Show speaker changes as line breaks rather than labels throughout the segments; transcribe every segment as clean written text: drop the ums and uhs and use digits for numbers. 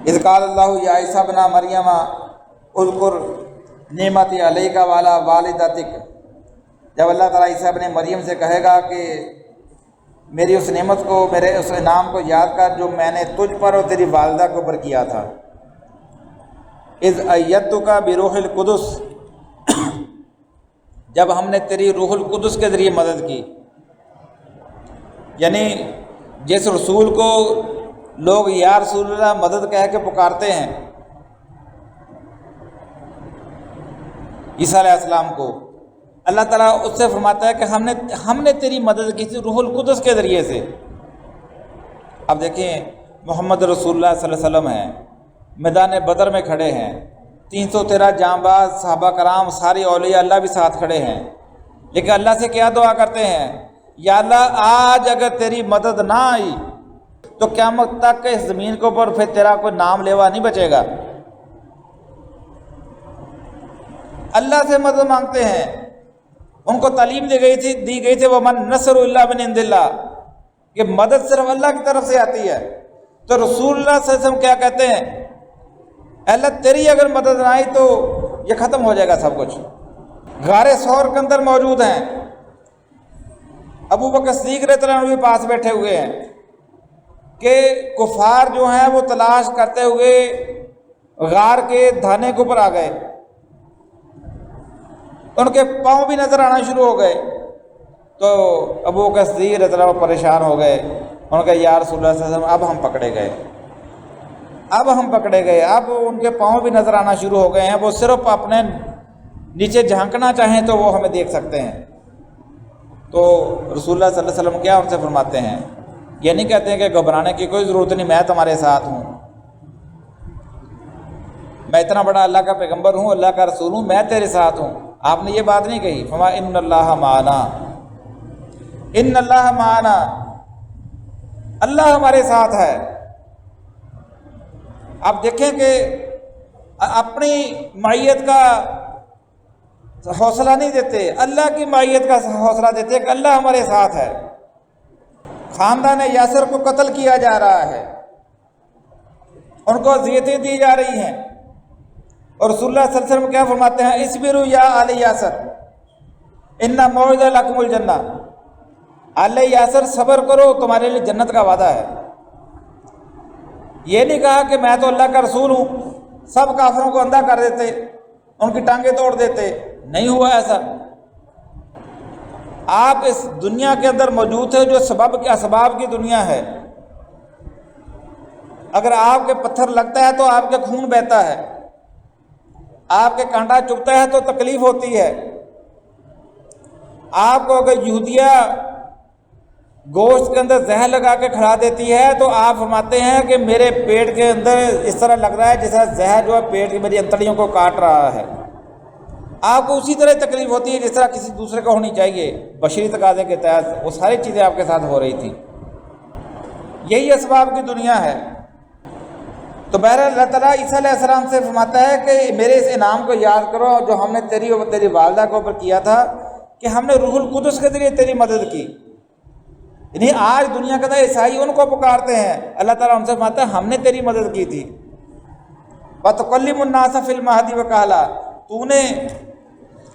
اذ قال اللہ یا عیسیٰ ابن مریم اذکر نعمتی علیک وعلی والدتک، جب اللہ تعالیٰ عیسیٰ ابن مریم سے کہے گا کہ میری اس نعمت کو، میرے اس انعام کو یاد کر جو میں نے تجھ پر اور تیری والدہ کے اوپر کیا تھا۔ اذ ایدتک بروح القدس، جب ہم نے تیری روح القدس کے ذریعے مدد کی، یعنی جس رسول کو لوگ یا رسول اللہ مدد کہہ کے پکارتے ہیں، عیسیٰ علیہ السلام کو، اللہ تعالیٰ اس سے فرماتا ہے کہ ہم نے تیری مدد کی تھی روح القدس کے ذریعے سے۔ اب دیکھیں محمد رسول اللہ صلی اللہ علیہ وسلم ہیں، میدان بدر میں کھڑے ہیں، 313 جانباز صحابہ کرام ساری اولیاء اللہ بھی ساتھ کھڑے ہیں، لیکن اللہ سے کیا دعا کرتے ہیں؟ یا اللہ آج اگر تیری مدد نہ آئی تو قیامت تک اس زمین کے اوپر پھر تیرا کوئی نام لیوا نہیں بچے گا۔ اللہ سے مدد مانگتے ہیں، ان کو تعلیم دی گئی تھی وَمَن نَّصْرُ إِلَّا مِنْ عِندِ اللَّهِ، کہ مدد صرف اللہ کی طرف سے آتی ہے۔ تو رسول اللہ صلی اللہ علیہ وسلم کیا کہتے ہیں؟ اللہ تیری اگر مدد نہ آئی تو یہ ختم ہو جائے گا سب کچھ۔ غار ثور کے اندر موجود ہیں، ابو بکر صدیق رضی اللہ عنہ بھی پاس بیٹھے ہوئے ہیں کہ کفار جو ہیں وہ تلاش کرتے ہوئے غار کے دھانے کے اوپر آ گئے، ان کے پاؤں بھی نظر آنا شروع ہو گئے۔ تو ابو بکر صدیق رضی اللہ عنہ پریشان ہو گئے، ان کا یا رسول اللہ صلی اللہ علیہ وسلم اب ہم پکڑے گئے، اب ان کے پاؤں بھی نظر آنا شروع ہو گئے ہیں، وہ صرف اپنے نیچے جھانکنا چاہیں تو وہ ہمیں دیکھ سکتے ہیں۔ تو رسول اللہ صلی اللہ علیہ وسلم کیا ان سے فرماتے ہیں؟ یہ نہیں کہتے ہیں کہ گھبرانے کی کوئی ضرورت نہیں، میں تمہارے ساتھ ہوں، میں اتنا بڑا اللہ کا پیغمبر ہوں، اللہ کا رسول ہوں، میں تیرے ساتھ ہوں۔ آپ نے یہ بات نہیں کہی، فرما ان اللہ معنا، ان اللہ معنا، اللہ ہمارے ساتھ ہے۔ آپ دیکھیں کہ اپنی معیت کا حوصلہ نہیں دیتے، اللہ کی معیت کا حوصلہ دیتے کہ اللہ ہمارے ساتھ ہے۔ خاندان یاسر کو قتل کیا جا رہا ہے، ان کو اذیتیں دی جا رہی ہیں، اور رسول اللہ صلی اللہ علیہ وسلم کیا فرماتے ہیں؟ اصبروا یا آل یاسر ان موعد لکم الجنہ، آل یاسر صبر کرو، تمہارے لیے جنت کا وعدہ ہے۔ یہ نہیں کہا کہ میں تو اللہ کا رسول ہوں، سب کافروں کو اندھا کر دیتے، ان کی ٹانگیں توڑ دیتے، نہیں ہوا ایسا۔ آپ اس دنیا کے اندر موجود ہیں جو سبب کے اسباب کی دنیا ہے، اگر آپ کے پتھر لگتا ہے تو آپ کے خون بہتا ہے، آپ کے کانٹا چبھتا ہے تو تکلیف ہوتی ہے، آپ کو اگر یہودیہ گوشت کے اندر زہر لگا کے کھڑا دیتی ہے تو آپ فرماتے ہیں کہ میرے پیٹ کے اندر اس طرح لگ رہا ہے جیسا زہر جو ہے پیٹ کی میری انتڑیوں کو کاٹ رہا ہے، آپ کو اسی طرح تکلیف ہوتی ہے جس طرح کسی دوسرے کو ہونی چاہیے، بشری تقاضے کے تحت وہ ساری چیزیں آپ کے ساتھ ہو رہی تھیں۔ یہی اسباب کی دنیا ہے۔ تو بہرحال اللہ تعالیٰ عیسیٰ علیہ السلام سے فرماتا ہے کہ میرے اس انعام کو یاد کرو جو ہم نے تیری اور تیری والدہ کے اوپر کیا تھا، کہ ہم نے روح القدس کے ذریعے تیری مدد کی۔ یعنی آج دنیا کے اندر عیسائی ان کو پکارتے ہیں، اللہ تعالیٰ ان سے فرماتا ہے ہم نے تیری مدد کی تھی۔ وَتُكَلِّمُ النَّاسَ فِي الْمَهْدِ وَكَهْلًا، تو نے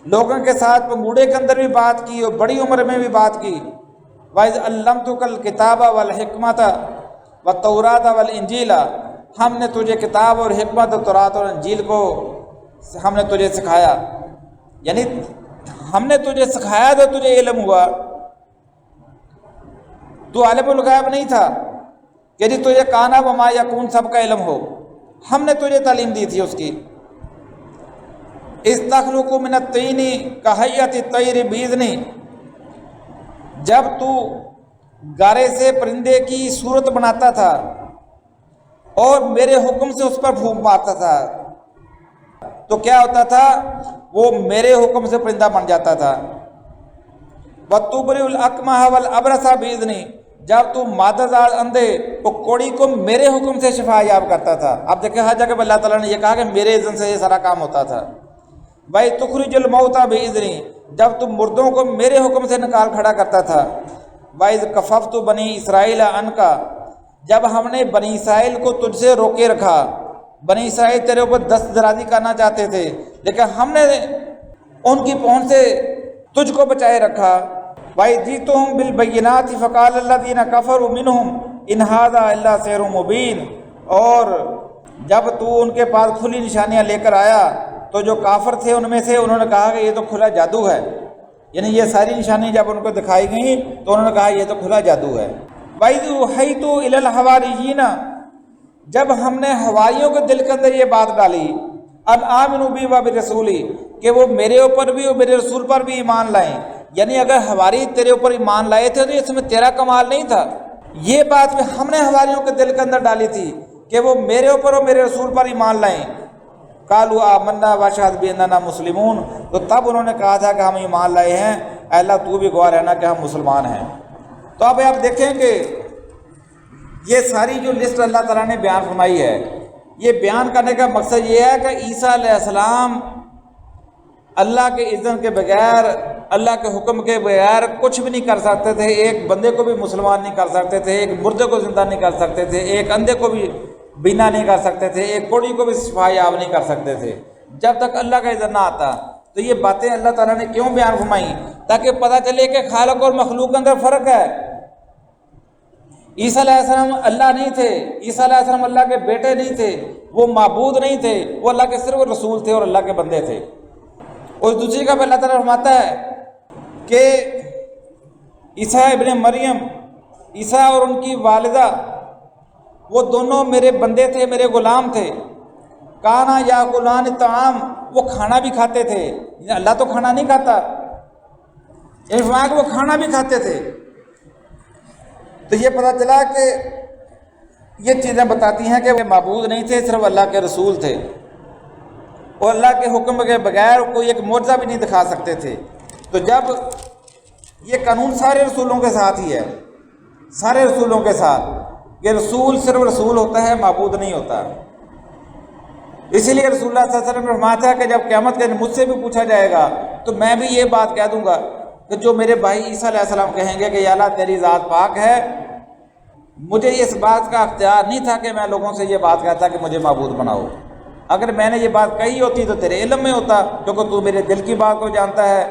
لوگوں کے ساتھ پنگوڑے کے اندر بھی بات کی اور بڑی عمر میں بھی بات کی۔ وَإِذْ عَلَّمْتُكَ الْكِتَابَ وَالْحِكْمَةَ وَالتَّوْرَاةَ وَالْإِنْجِيلَ، ہم نے تجھے کتاب اور حکمت اور تورات اور انجیل کو ہم نے تجھے سکھایا، یعنی ہم نے تجھے سکھایا تو تجھے علم ہوا، تو عالم الغیب نہیں تھا کہ جی تجھے کانا وما یکون سب کا علم ہو، ہم نے تجھے تعلیم دی تھی اس کی۔ استخلق من الطین کہیۃ الطیر باذنی، جب تو گارے سے پرندے کی صورت بناتا تھا اور میرے حکم سے اس پر پھونک مارتا تھا تو کیا ہوتا تھا؟ وہ میرے حکم سے پرندہ بن جاتا تھا۔ وَتُبْرِئُ الْأَكْمَحَ وَالْأَبْرَصَ بِإِذْنِی، جب تو مادہ زاد اندھے اور کوڑی کو میرے حکم سے شفا یاب کرتا تھا۔ اب دیکھیں ہر جگہ اللہ تعالیٰ نے یہ کہا کہ میرے اذن سے یہ سارا کام ہوتا تھا۔ وَإِذْ تُخْرِجُ الْمَوْتَىٰ بِإِذْنِی، جب تو مردوں کو میرے حکم سے نکال کھڑا کرتا تھا۔ وَإِذْ كَفَفْتُ بَنِی إِسْرَائِیلَ عَنْکَ، جب ہم نے بنی اسرائیل کو تجھ سے روکے رکھا، بنی اسرائیل تیرے اوپر دست درازی کرنا چاہتے تھے، لیکن ہم نے ان کی پہنچ سے تجھ کو بچائے رکھا۔ وَإِذْ بِالْبَيِّنَاتِ فَقَالَ الَّذِينَ كَفَرُوا مِنْهُمْ إِنْ هَذَا إِلَّا سِحْرٌ مُبِينٌ، اور جب تو ان کے پاس کھلی نشانیاں لے کر آیا تو جو کافر تھے ان میں سے انہوں نے کہا کہ یہ تو کھلا جادو ہے، یعنی یہ ساری نشانیاں جب ان کو دکھائی گئیں تو انہوں نے کہا یہ تو کھلا جادو ہے۔ وَإِذْ أُوحِيتُ إِلَى الْحَوَارِيِّينَ، جب ہم نے حواریوں کے دل کے اندر یہ بات ڈالی، ان آمنوا بی وبرسولی، کہ وہ میرے اوپر بھی اور میرے رسول پر بھی ایمان لائیں، یعنی اگر حواری تیرے اوپر ایمان لائے تھے تو اس میں تیرا کمال نہیں تھا، یہ بات بھی ہم نے حواریوں کے دل کے اندر ڈالی تھی کہ وہ میرے اوپر اور میرے رسول پر ایمان لائیں۔ قالوا آمنا واشهد باننا مسلمون، تو تب انہوں نے کہا تھا کہ ہم ایمان لائے ہیں، اے اللہ تو بھی گواہ رہنا کہ ہم مسلمان ہیں۔ تو اب آپ دیکھیں کہ یہ ساری جو لسٹ اللہ تعالیٰ نے بیان فرمائی ہے، یہ بیان کرنے کا مقصد یہ ہے کہ عیسیٰ علیہ السلام اللہ کے اذن کے بغیر، اللہ کے حکم کے بغیر کچھ بھی نہیں کر سکتے تھے، ایک بندے کو بھی مسلمان نہیں کر سکتے تھے، ایک مردے کو زندہ نہیں کر سکتے تھے، ایک اندھے کو بھی بینا نہیں کر سکتے تھے، ایک کوڑی کو بھی شفا یاب نہیں کر سکتے تھے جب تک اللہ کا اذن نہ آتا۔ تو یہ باتیں اللہ تعالیٰ نے کیوں بیان فرمائی؟ تاکہ پتہ چلے کہ خالق اور مخلوق کے اندر فرق ہے۔ عیسیٰ علیہ السلام اللہ نہیں تھے، عیسیٰ علیہ السلام اللہ کے بیٹے نہیں تھے، وہ معبود نہیں تھے، وہ اللہ کے صرف رسول تھے اور اللہ کے بندے تھے۔ اور دوسری کا اللہ تعالیٰ فرماتا ہے کہ عیسیٰ ابن مریم، عیسیٰ اور ان کی والدہ، وہ دونوں میرے بندے تھے، میرے غلام تھے۔ کانا یاکلان الطعام، وہ کھانا بھی کھاتے تھے، اللہ تو کھانا نہیں کھاتا، فرمایا کہ وہ کھانا بھی کھاتے تھے۔ تو یہ پتہ چلا کہ یہ چیزیں بتاتی ہیں کہ وہ معبود نہیں تھے، صرف اللہ کے رسول تھے، اور اللہ کے حکم کے بغیر کوئی ایک معجزہ بھی نہیں دکھا سکتے تھے۔ تو جب یہ قانون سارے رسولوں کے ساتھ ہی ہے، سارے رسولوں کے ساتھ، کہ رسول صرف رسول ہوتا ہے، معبود نہیں ہوتا۔ اسی لیے رسول اللہ صلی اللہ علیہ وسلم نے فرمایا تھا کہ جب قیامت کے دن مجھ سے بھی پوچھا جائے گا تو میں بھی یہ بات کہہ دوں گا کہ جو میرے بھائی عیسیٰ علیہ السلام کہیں گے کہ یا اللہ تیری ذات پاک ہے، مجھے اس بات کا اختیار نہیں تھا کہ میں لوگوں سے یہ بات کہتا کہ مجھے معبود بناؤ، اگر میں نے یہ بات کہی ہوتی تو تیرے علم میں ہوتا، کیونکہ تو میرے دل کی بات کو جانتا ہے،